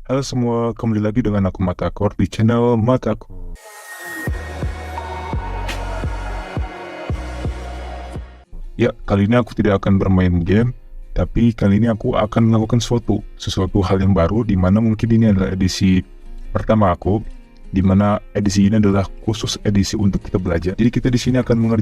Halo semua, kembali lagi dengan aku Matakor di channel Matakor. Ya, kali ini aku tidak akan bermain game, tapi kali ini aku akan melakukan sesuatu hal yang baru, di mana mungkin ini adalah edisi pertama aku, di mana edisi ini adalah khusus edisi untuk kita belajar. Jadi kita di sini akan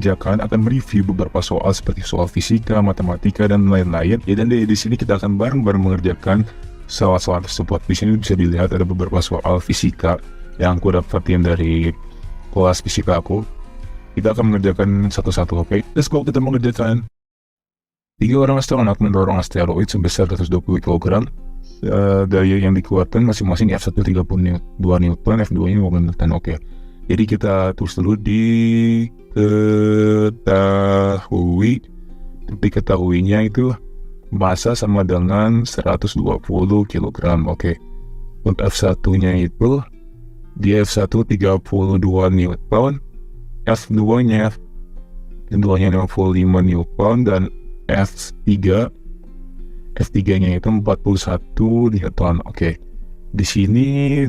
mereview beberapa soal seperti soal fisika, matematika, dan lain-lain. Ya, dan di edisi ini kita akan bareng-bareng mengerjakan soal-soal tersebut. Di sini bisa dilihat ada beberapa soal fisika yang aku dapatin dari kelas fisika aku. Kita akan mengerjakan satu-satu, oke? Let's go, kita mengerjakan. 3 orang astronot mendorong asteroid sebesar 120 kg. Daya yang dikeluarkan masing-masing F1 32 Newton, F2 nya 5 Newton, oke. Jadi kita tulis dulu diketahuinya itu massa sama dengan 120 kg, oke. Untuk F1 nya itu di F1 32 Newton, F2 nya 55 Newton, dan F3 nya itu 41 Newton, oke. Di sini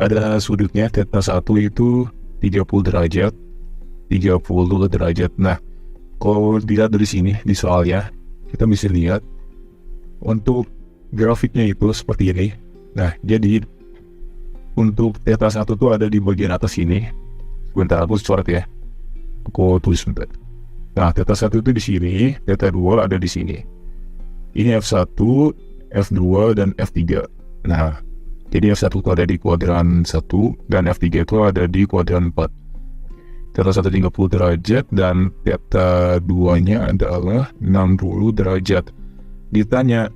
ada sudutnya theta 1 itu 30 derajat. Nah, kalau dilihat dari sini di soalnya, kita bisa lihat untuk grafiknya itu seperti ini. Nah, jadi untuk theta 1 itu ada di bagian atas sini. Bentar, aku coret ya. Aku tulis bentar. Nah, theta 1 itu di sini, theta 2 ada di sini. Ini F1, F2, dan F3. Nah, jadi F1 itu ada di kuadran 1, dan F3 itu ada di kuadran 4. Theta 1 30 derajat, dan theta 2-nya adalah 60 derajat. Ditanya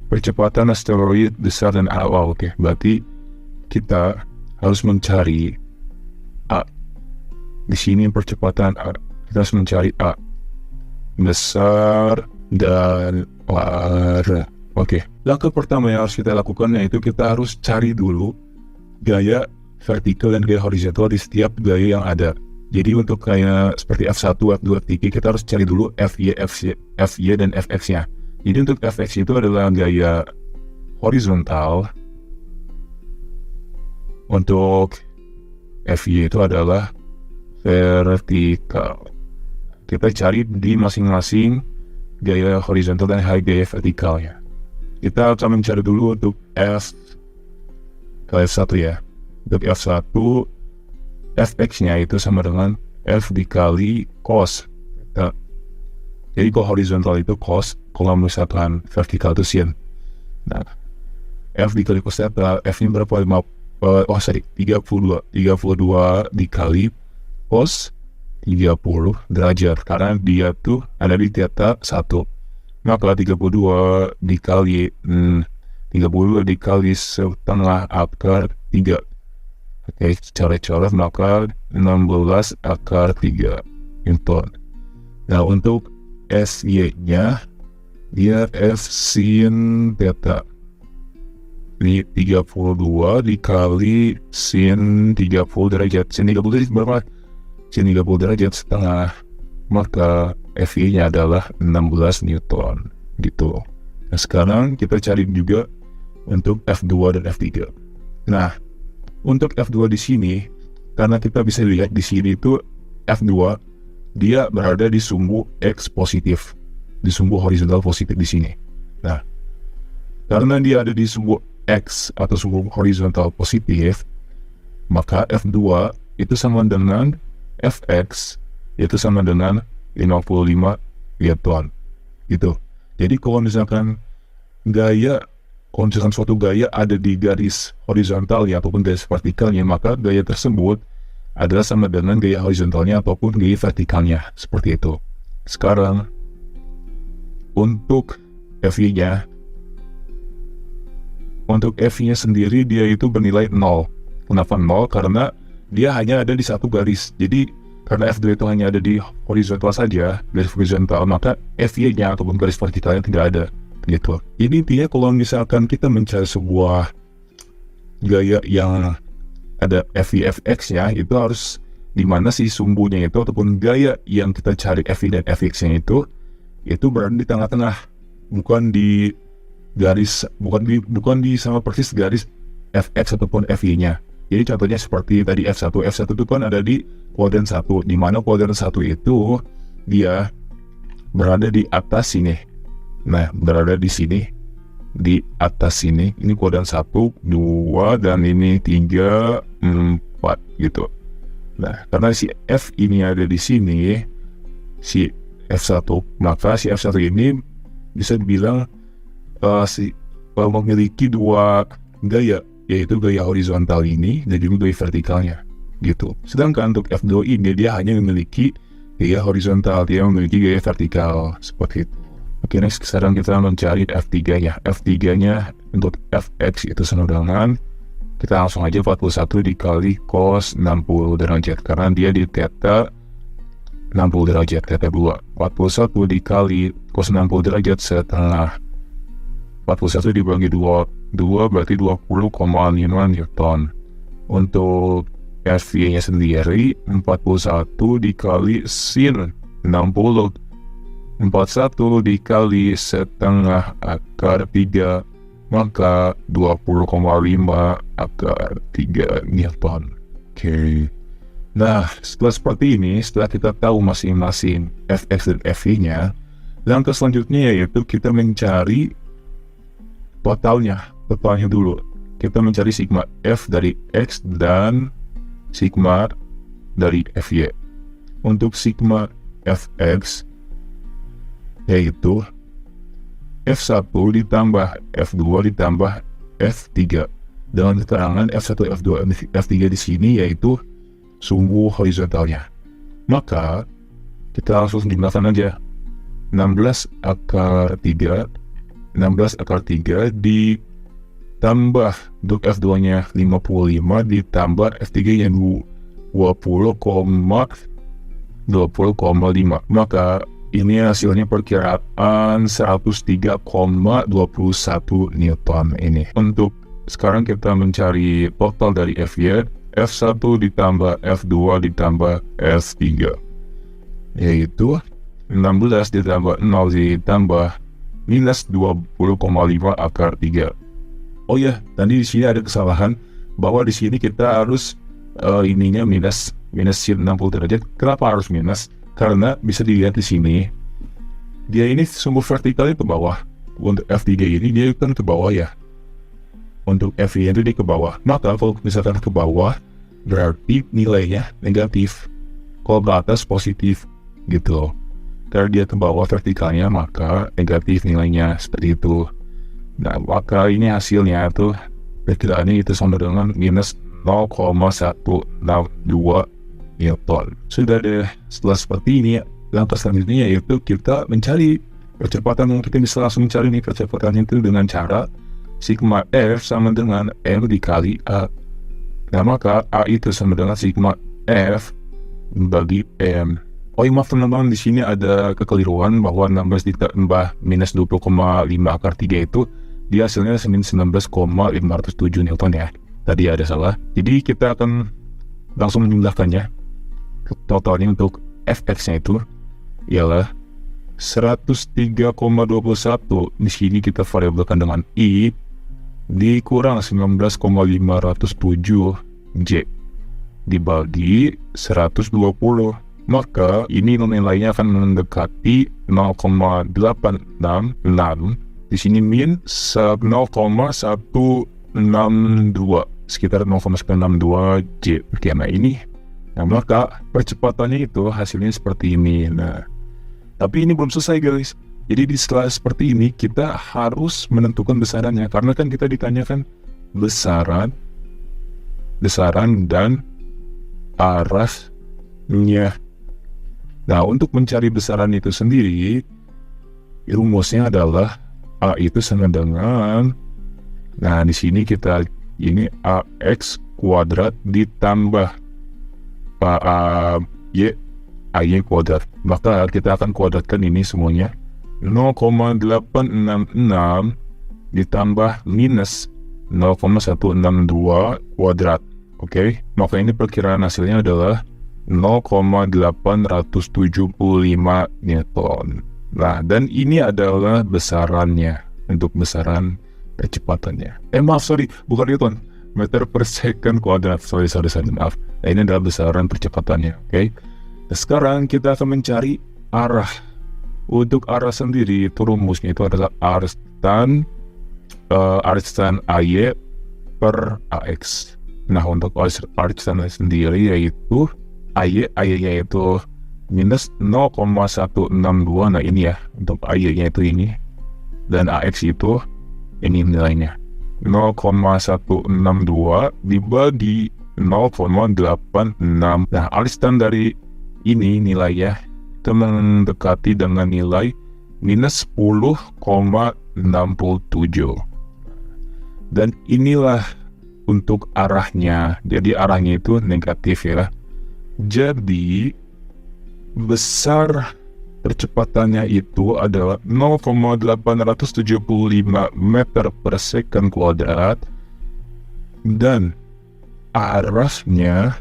percepatan asteroid besar dan awal, oke. Berarti kita harus mencari A. Di sini percepatan A. Kita harus mencari A. Besar dan awal. Oke. Langkah pertama yang harus kita lakukan yaitu kita harus cari dulu gaya vertikal dan gaya horizontal di setiap gaya yang ada. Jadi untuk kayak seperti F1, F2, F3, kita harus cari dulu FY, dan Fx-nya. Jadi untuk Fx itu adalah gaya horizontal. Untuk Fy itu adalah vertikal. Kita cari di masing-masing gaya horizontal dan gaya vertikalnya. Kita akan mencari dulu untuk F1 ya. Untuk F1, Fx-nya itu sama dengan F dikali cos. Jadi kalau horizontal itu cos, kalau misalkan vertikal itu sin. Nah, F dikali cos theta, F-nya berapa? 32 dikali cos 30 derajat, karena dia tuh ada di theta 1. Maka 32 dikali setengah akar 3. Oke, coret-coret, maka 16 akar 3 Newton. Nah, untuk SY-nya dia F sin theta. Ini 32 dikali sin 30 derajat. Sin 30 derajat berapa? Sin 30 derajat setengah. Maka FY-nya adalah 16 Newton. Gitu. Nah, sekarang kita cari juga untuk F2 dan F3. Nah, untuk F2 di sini, karena kita bisa lihat di sini itu F2 dia berada di sumbu X positif, di sumbu horizontal positif di sini. Nah, karena dia ada di sumbu X atau sumbu horizontal positif, maka F2 itu sama dengan Fx, itu sama dengan 55 Newton. Gitu. Jadi kalau misalkan suatu gaya ada di garis horizontalnya ataupun garis vertikalnya, maka gaya tersebut adalah sama dengan gaya horizontalnya ataupun gaya vertikalnya. Seperti itu. Sekarang, untuk Fy-nya, sendiri dia itu bernilai 0. Kenapa 0? Karena dia hanya ada di satu garis. Jadi karena F2 itu hanya ada di horizontal saja, garis horizontal, maka Fy-nya ataupun garis vertikalnya tidak ada. Gitu. Jadi intinya kalau misalkan kita mencari sebuah gaya yang ada Fy Fx-nya, itu harus di mana sih sumbunya itu ataupun gaya yang kita cari Fy dan Fx-nya itu berada di tengah-tengah, bukan di garis, bukan di sama persis garis Fx ataupun Fy-nya. Jadi contohnya seperti tadi F1 itu kan ada di kuadran 1, di mana kuadran 1 itu dia berada di atas sini. Nah, berada di sini, di atas sini. Ini kuadran 1, 2, dan ini 3, 4 gitu. Nah, karena si F ini ada di sini, si F1, maka si F1 ini bisa dibilang memiliki dua gaya, yaitu gaya horizontal ini dan juga gaya vertikalnya gitu. Sedangkan untuk F2 ini dia hanya memiliki gaya horizontal, dia memiliki gaya vertikal seperti itu. Oke, next sekarang kita mencari F3-nya. F3-nya untuk Fx itu sama dengan, kita langsung aja 41 dikali cos 60 derajat karena dia di theta 60 derajat, theta 2. 41 dikali cos 60 derajat setengah. 41 dibagi 2 berarti 20,5 Newton. Untuk Fy-nya sendiri 41 dikali sin 60. 41 dikali setengah akar 3, maka 20,5 akar 3 Newton. Oke. Nah, setelah seperti ini, setelah kita tahu masing-masing Fx dan Fy-nya, langkah selanjutnya yaitu kita mencari totalnya dulu. Kita mencari sigma F dari X dan sigma dari Fy. Untuk sigma Fx yaitu F1 ditambah F2 ditambah F3 dengan keterangan F1, F2, F3 di sini yaitu sumbu horizontalnya. Maka kita langsung jumlahkan aja 16 akar 3 ditambah untuk F2 nya 55 ditambah F3 nya 20,5, maka ini hasilnya perkiraan 103,21 Newton ini. Untuk sekarang kita mencari total dari Fy, F1 ditambah F2 ditambah F3 yaitu 16 ditambah 0 ditambah minus 20,5 akar 3. Oh ya, tadi di sini ada kesalahan bahwa di sini kita harus ininya minus 60 derajat. Kenapa harus minus? Karena bisa dilihat di sini dia ini sumbu vertikalnya ke bawah. Untuk F3 ini dia kan ke bawah ya. Untuk Fy itu dia ke bawah. Maka kalau misalkan ke bawah berarti nilainya negatif. Kalau ke atas positif gitu. Karena dia ke bawah vertikalnya maka negatif nilainya seperti itu. Nah, maka ini hasilnya tuh perkiraannya itu sama dengan minus 0,162 Newton. Sudah deh, setelah seperti ini langkah selanjutnya yaitu kita mencari percepatan. Kita bisa langsung mencari nih kecepatannya itu dengan cara sigma F sama dengan M dikali A. Nah, maka A itu sama dengan sigma F bagi M. Oh iya, maaf teman-teman, di sini ada kekeliruan bahwa 16 ditambah minus 20,5 akar 3 itu dia hasilnya 19,507 Newton ya. Tadi ada salah. Jadi kita akan langsung menjumlahkannya. Totalnya untuk Fx-nya itu ialah 103,21. Di sini kita variabelkan dengan I dikurang 19,507 J dibagi 120. Maka ini nilainya akan mendekati 0,866. Di sini min 0,162, sekitar 0,162 J. Karena ini, nah maka percepatannya itu hasilnya seperti ini. Nah, tapi ini belum selesai guys. Jadi di setelah seperti ini kita harus menentukan besarannya, karena kan kita ditanyakan besaran dan arahnya. Nah, untuk mencari besaran itu sendiri, rumusnya adalah A itu sama dengan, nah di sini kita ini AX kuadrat ditambah AY kuadrat. Maka kita akan kuadratkan ini semuanya. 0,866 ditambah minus 0,162 kuadrat. Oke, maka ini perkiraan hasilnya adalah 0,875 Newton. Nah, dan ini adalah besarannya. untuk besaran percepatannya. Bukan Newton, meter per second kuadrat. Sorry, maaf. Nah, ini adalah besaran percepatannya, oke? Nah, sekarang kita akan mencari arah. Untuk arah sendiri itu rumusnya itu adalah arc tan AY per AX. Nah, untuk arc tan sendiri yaitu AY-nya itu minus 0,162. Nah, ini ya, untuk AY-nya itu ini. Dan AX itu ini nilainya 0,162 dibagi 0,86. Nah, arc dari ini nilainya itu mendekati dengan nilai minus 10,67. Dan inilah untuk arahnya. Jadi arahnya itu negatif ya. Jadi besar percepatannya itu adalah 0,875 meter per second kuadrat, dan arahnya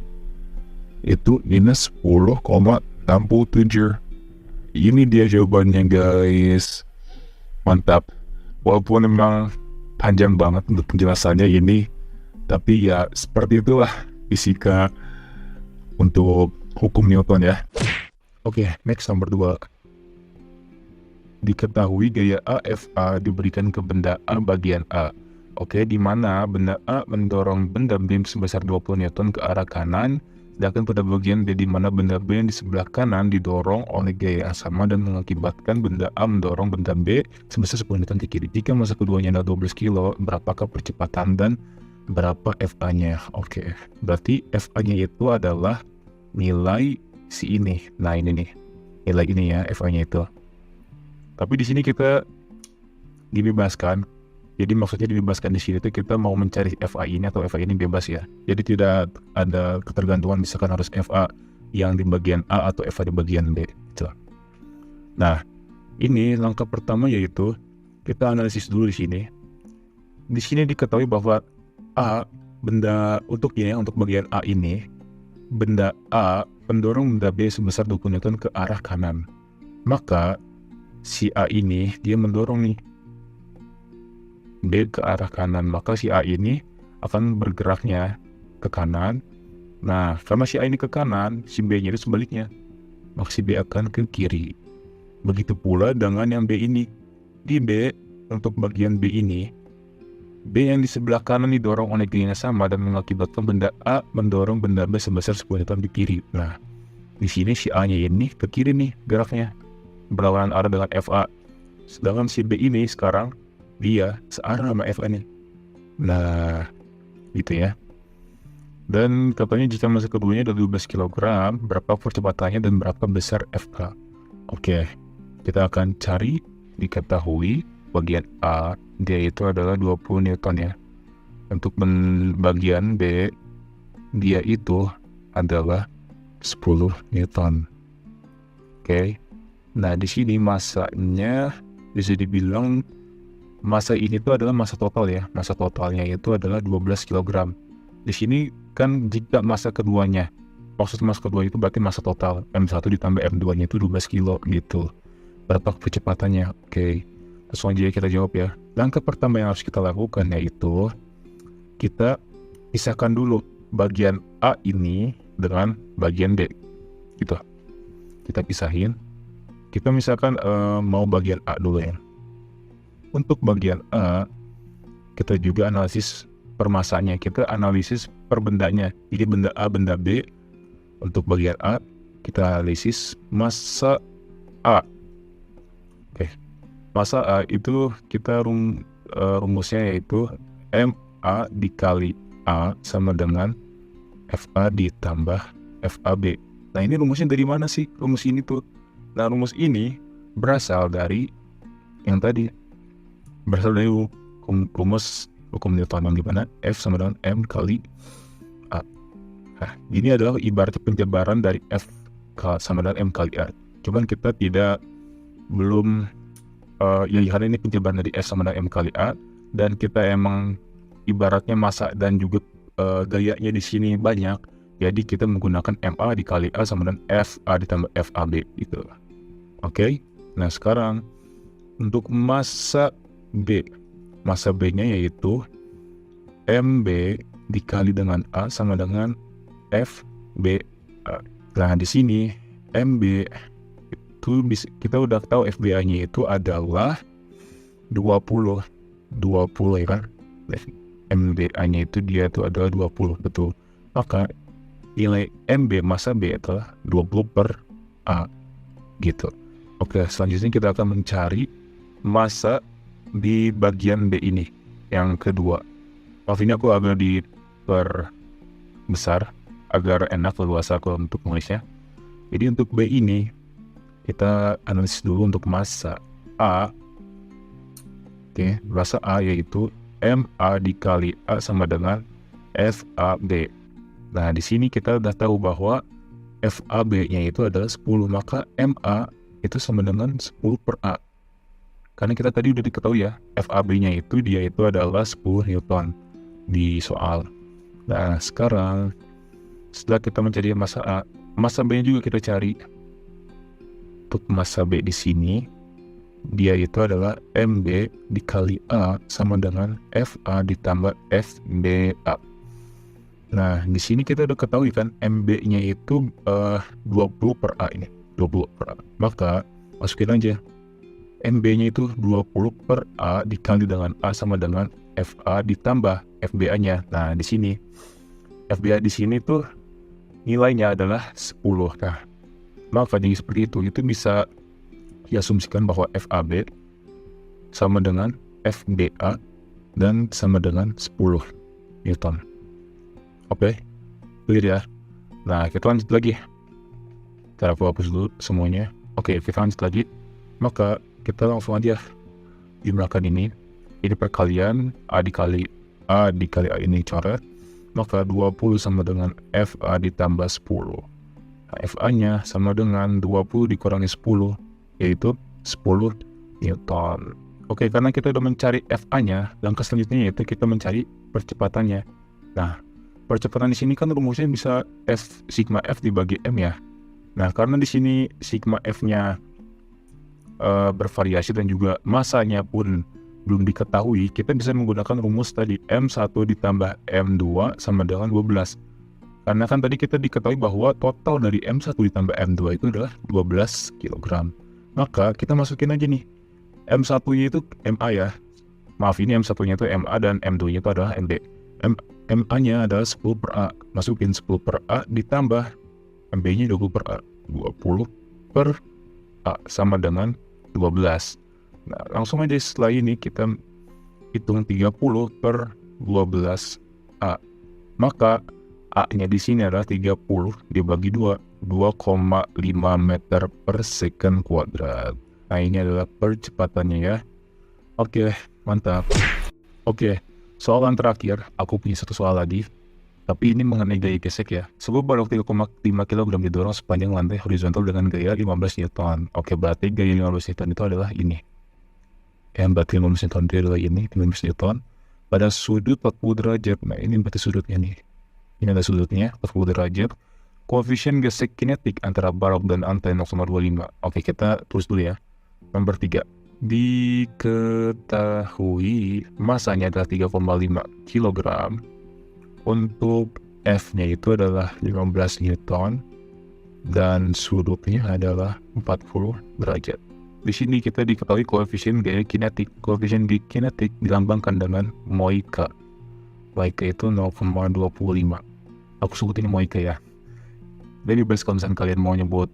itu minus 10,67. Ini dia jawabannya guys. Mantap. Walaupun memang panjang banget untuk penjelasannya ini, tapi ya seperti itulah fisika untuk hukum Newton ya. Oke, next nomor 2. Diketahui gaya AFA diberikan ke benda A bagian A. Oke, di mana benda A mendorong benda B sebesar 20 Newton ke arah kanan, sedangkan pada bagian B di mana benda B yang di sebelah kanan didorong oleh gaya yang sama dan mengakibatkan benda A mendorong benda B sebesar 10 Newton ke kiri. Jika massa keduanya adalah 12 kilo, berapakah percepatan dan berapa FA-nya? Oke, berarti FA-nya itu adalah nilai si ini. Nah, ini nih. Nilai ini ya, FA-nya itu. Tapi di sini kita dibebaskan. Jadi maksudnya dibebaskan di sini itu kita mau mencari FA ini atau FA ini bebas ya. Jadi tidak ada ketergantungan misalkan harus FA yang di bagian A atau FA di bagian B. Gitu. Nah, ini langkah pertama yaitu kita analisis dulu di sini. Di sini diketahui bahwa A, benda untuk ini, untuk bagian A ini, benda A mendorong benda B sebesar 20 Newton ke arah kanan. Maka si A ini dia mendorong nih B ke arah kanan, maka si A ini akan bergeraknya ke kanan. Nah, karena si A ini ke kanan, si B nya itu sebaliknya, maka si B akan ke kiri. Begitu pula dengan yang B ini. Di B, untuk bagian B ini, B yang di sebelah kanan didorong oleh gaya yang sama dan mengakibatkan benda A mendorong benda B sebesar 10 Newton di kiri. Nah, di sini si A nya ini ke kiri nih geraknya, berlawanan arah dengan FA. Sedangkan si B ini sekarang dia searah sama FA nih. Nah, gitu ya. Dan katanya jika massa keduanya ada 12 kg, berapa percepatannya dan berapa besar FA? Oke, kita akan cari. Diketahui bagian A dia itu adalah 20 Newton ya. Untuk bagian B dia itu adalah 10 Newton. Oke. Nah, di sini massanya bisa dibilang massa ini tuh adalah massa total ya. Massa totalnya itu adalah 12 kg. Di sini kan jika massa keduanya, maksud massa kedua itu berarti massa total M1 ditambah M2-nya itu 12 kilo gitu. Berapa kecepatannya? Oke. Langsung aja kita jawab ya. Langkah pertama yang harus kita lakukan yaitu kita pisahkan dulu bagian A ini dengan bagian B. Gitu. Kita pisahin. Kita misalkan mau bagian A dulu ya. Untuk bagian A, kita juga analisis permasanya. Kita analisis per bendanya. Jadi benda A, benda B. Untuk bagian A, kita analisis massa A. Oke. Massa A itu kita rumusnya yaitu MA dikali A sama dengan FA ditambah FAB. Nah, ini rumusnya dari mana sih? Rumus ini tuh. Nah, rumus ini berasal dari yang tadi. Berasal dari rumus hukum Newton yang dimana F sama dengan M kali A. Nah, ini adalah ibarat penjabaran dari F sama dengan M kali A. Cuman kita belum ya karena ini penjabaran dari F sama dengan M kali A, dan kita emang ibaratnya massa dan juga gayanya di sini banyak, jadi kita menggunakan MA dikali A sama dengan FA ditambah FAB gitu. Oke. Nah, sekarang untuk massa B. Masa B-nya yaitu MB dikali dengan A sama dengan FBA. Nah, di sini MB itu kita udah tahu FBA-nya itu adalah 20 ya kan. MBA-nya itu dia itu adalah 20, betul. Maka nilai MB masa B adalah 20 per A gitu. Oke, selanjutnya kita akan mencari masa di bagian B ini yang kedua. Maaf, ini aku agak diperbesar agar enak leluasa aku untuk nulisnya. Jadi untuk B ini kita analisis dulu untuk masa A. Oke, masa A yaitu MA dikali A sama dengan FAB. Nah, di sini kita udah tahu bahwa FAB-nya itu adalah 10, maka MA itu sama dengan 10 per A. Karena kita tadi udah diketahui ya, FAB-nya itu dia itu adalah 10 Newton di soal. Nah, sekarang setelah kita mencari masa A, masa B juga kita cari. Untuk masa B di sini dia itu adalah MB dikali A sama dengan FA ditambah FBA. Nah, di sini kita udah ketahui kan MB-nya itu 20 per A ini, 20 per A. Maka masukin aja MB-nya itu 20 per A dikali dengan A sama dengan FA ditambah FBA-nya. Nah, di sini FBA di sini tuh nilainya adalah 10. Nah, maka jadi seperti itu bisa diasumsikan bahwa FAB sama dengan FBA dan sama dengan 10 Newton. Oke, clear ya. Nah, kita lanjut lagi. Cara aku hapus dulu semuanya. Oke, kita lanjut lagi. Maka kita langsung aja jumlahkan ini perkalian A dikali A ini coret. Maka 20 sama dengan FA ditambah 10. Nah, FA-nya sama dengan 20 dikurangi 10, yaitu 10 Newton. Oke, karena kita udah mencari FA-nya, langkah selanjutnya yaitu kita mencari percepatannya. Nah, percepatan di sini kan rumusnya bisa sigma F dibagi M ya. Nah, karena di sini sigma F-nya bervariasi dan juga masanya pun belum diketahui, kita bisa menggunakan rumus tadi M1 ditambah M2 sama dengan 12. Karena kan tadi kita diketahui bahwa total dari M1 ditambah M2 itu adalah 12 kg. Maka kita masukin aja nih M1-nya itu MA ya. Maaf, ini M1-nya itu MA dan M2-nya itu adalah MB. MA-nya adalah 10 per A. Masukin 10 per A ditambah MB-nya 20 per A. 20 per A sama dengan 12. Nah, langsung aja setelah ini kita hitung 30 per 12 A. Maka A-nya di sini adalah 30 dibagi 2, 2,5 meter per second kuadrat. Nah, ini adalah percepatannya ya. Oke, mantap. Oke, soalan terakhir, aku punya satu soal lagi. Tapi ini mengenai gaya gesek ya. Sebuah balok 3,5 kg didorong sepanjang lantai horizontal dengan gaya 15 Newton. Oke, berarti gaya 15 Newton itu adalah ini. Yang berarti 15 Newton itu adalah ini, 15 Newton. Pada sudut 40 derajat. Nah, ini berarti sudutnya nih. Ini ada sudutnya, 40 derajat. Koefisien gesek kinetik antara balok dan lantai 0,25. Oke, kita tulis dulu ya. Nomor 3. Diketahui masanya adalah 3,5 kg. Untuk F-nya itu adalah 15 Newton. Dan sudutnya adalah 40 derajat. Di sini kita diketahui koefisien gaya kinetik. Koefisien gaya kinetik dilambangkan dengan moika. Moika itu 0,25. Aku sebutin moika ya. Jadi bebas kalau misalnya kalian mau nyebut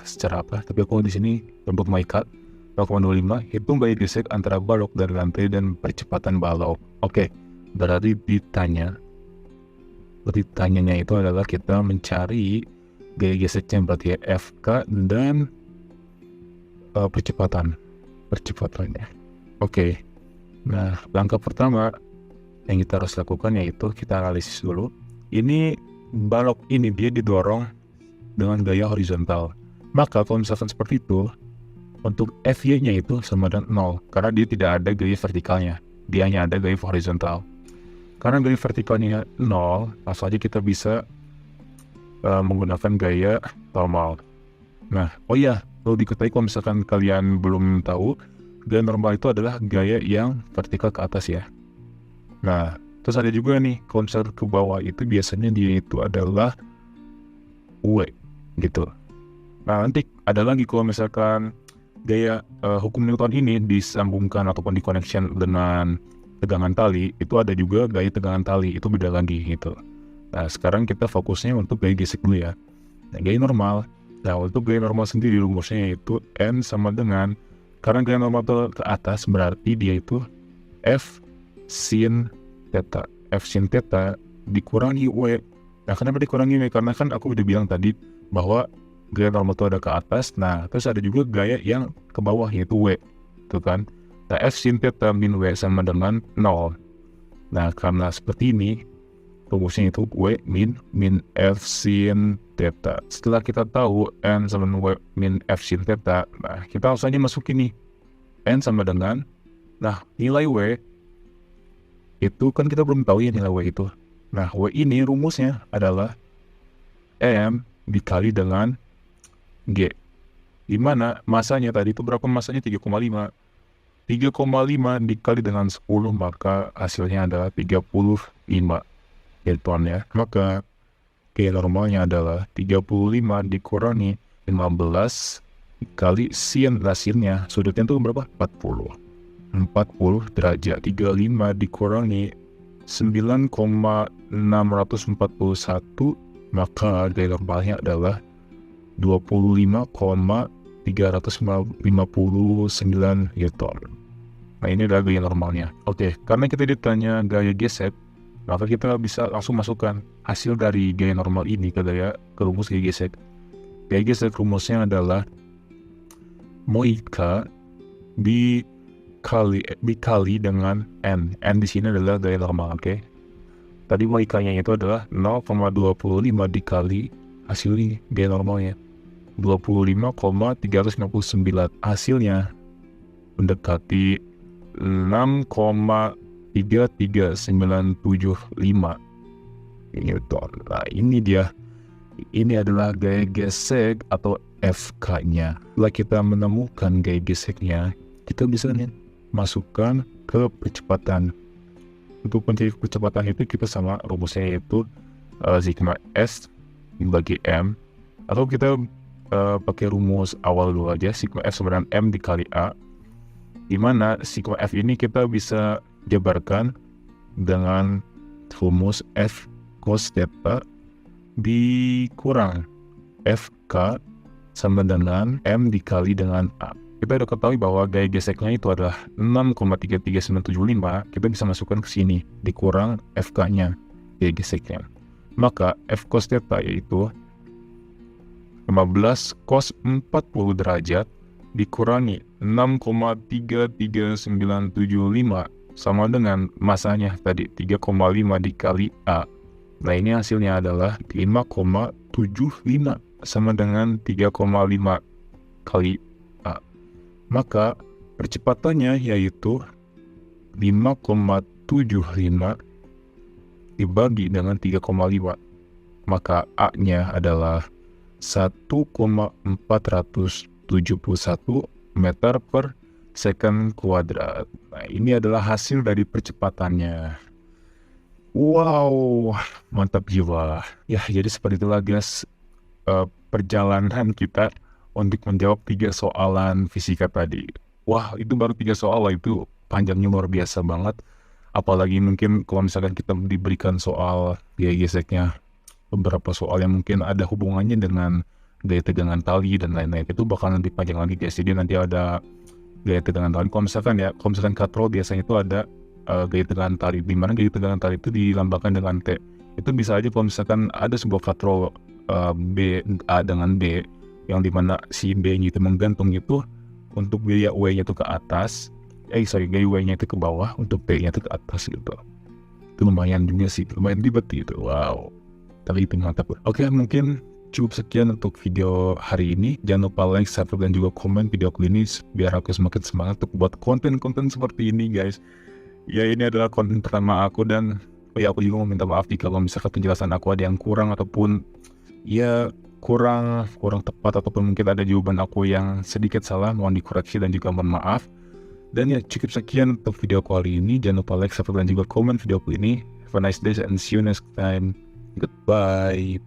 secara apa. Tapi aku di sini nyebut moika 0,25. Hitung gaya gesek antara balok dari lantai dan percepatan balok. Oke, berarti ditanyanya itu adalah kita mencari gaya geseknya, berarti FK dan percepatannya. Oke. Nah, langkah pertama yang kita harus lakukan yaitu kita analisis dulu. Ini balok ini dia didorong dengan gaya horizontal. Maka kalau misalkan seperti itu, untuk FY-nya itu sama dengan 0 karena dia tidak ada gaya vertikalnya. Dia hanya ada gaya horizontal. Karena gaya vertikalnya 0, langsung aja kita bisa menggunakan gaya normal. Nah, oh iya, perlu diketahui kalau misalkan kalian belum tahu, gaya normal itu adalah gaya yang vertikal ke atas ya. Nah, terus ada juga nih, kalau misalkan ke bawah itu biasanya dia itu adalah W gitu. Nah, nanti ada lagi kalau misalkan gaya hukum Newton ini disambungkan ataupun di-connection dengan tegangan tali, itu ada juga gaya tegangan tali, itu beda lagi gitu. Nah, sekarang kita fokusnya untuk gaya gesek dulu ya. Nah, gaya normal. Nah, untuk gaya normal sendiri rumusnya yaitu N sama dengan, karena gaya normal itu ke atas berarti dia itu F sin theta. F sin theta dikurangi W. Nah, kenapa dikurangi W? Karena kan aku udah bilang tadi bahwa gaya normal itu ada ke atas. Nah, terus ada juga gaya yang ke bawah yaitu W. Itu kan. Nah, F sin theta min W sama dengan 0. Nah, karena seperti ini, rumusnya itu W min F sin theta. Setelah kita tahu N sama W min F sin theta, nah kita langsung aja masukin nih. N sama dengan, nah nilai W, itu kan kita belum tahu ya nilai W itu. Nah, W ini rumusnya adalah M dikali dengan G. Dimana masanya tadi itu berapa masanya? 3,5. 3,5 dikali dengan 10, maka hasilnya adalah 35 kilton ya. Maka gaya normalnya adalah 35 dikurangi 15 dikali sin, sinnya sudutnya itu berapa? 40 derajat. 35 dikurangi 9,641, maka gaya normalnya adalah 25,359 Newton. Nah, ini adalah gaya normalnya. Oke, karena kita ditanya gaya gesek, maka kita bisa langsung masukkan hasil dari gaya normal ini ke rumus gaya gesek. Gaya gesek rumusnya adalah moika dikali dengan N. N di sini adalah gaya normal, oke? Tadi moikanya itu adalah 0,25 dikali hasil ini gaya normalnya 25,369. Hasilnya mendekati 6,33975 Newton. Nah, ini dia. Ini adalah gaya gesek atau FK-nya. Setelah kita menemukan gaya geseknya, kita bisa masukkan ke percepatan. Untuk mencari kecepatan itu kita sama rumusnya yaitu sigma S dibagi M, atau kita pakai rumus awal dulu aja, sigma F sama dengan M dikali A, dimana sigma F ini kita bisa jabarkan dengan rumus F cos theta dikurang FK sama dengan M dikali dengan A. Kita udah ketahui bahwa gaya geseknya itu adalah 6,33975, kita bisa masukkan ke sini, dikurang FK-nya, gaya geseknya. Maka F cos theta yaitu 15 cos 40 derajat dikurangi 6,33975 sama dengan masanya tadi 3,5 dikali A. Nah, ini hasilnya adalah 5,75 sama dengan 3,5 kali A. Maka percepatannya yaitu 5,75 dibagi dengan 3,5. Maka A-nya adalah 1,471 meter per second kuadrat. Nah, ini adalah hasil dari percepatannya. Wow, mantap jiwa. Ya, jadi seperti itulah guys perjalanan kita untuk menjawab 3 soalan fisika tadi. Wah, itu baru 3 soal lah, itu panjangnya luar biasa banget. Apalagi mungkin kalau misalkan kita diberikan soal gaya geseknya, beberapa soal yang mungkin ada hubungannya dengan gaya tegangan tali dan lain-lain, itu bakalan lebih panjang lagi guys. Jadi nanti ada gaya tegangan tali. Kalau misalkan katrol biasanya itu ada gaya tegangan tali, di mana gaya tegangan tali itu dilambangkan dengan T. Itu bisa aja kalau misalkan ada sebuah katrol B, A dengan B, yang dimana si B-nya itu menggantung itu untuk gaya W-nya itu ke atas, gaya W-nya itu ke bawah, untuk T-nya itu ke atas gitu. Itu lumayan juga sih, lumayan ribet gitu. Wow, tapi itu mantap. Oke, mungkin cukup sekian untuk video hari ini. Jangan lupa like, subscribe, dan juga komen video ini biar aku semakin semangat untuk buat konten-konten seperti ini guys. Ya, ini adalah konten pertama aku, dan aku juga mau minta maaf jika kalau misalkan penjelasan aku ada yang kurang ataupun ya kurang tepat, ataupun mungkin ada jawaban aku yang sedikit salah, mohon dikoreksi dan juga mohon maaf. Dan ya cukup sekian untuk video kali ini. Jangan lupa like, subscribe, dan juga komen videoku ini. Have a nice day and see you next time. Goodbye.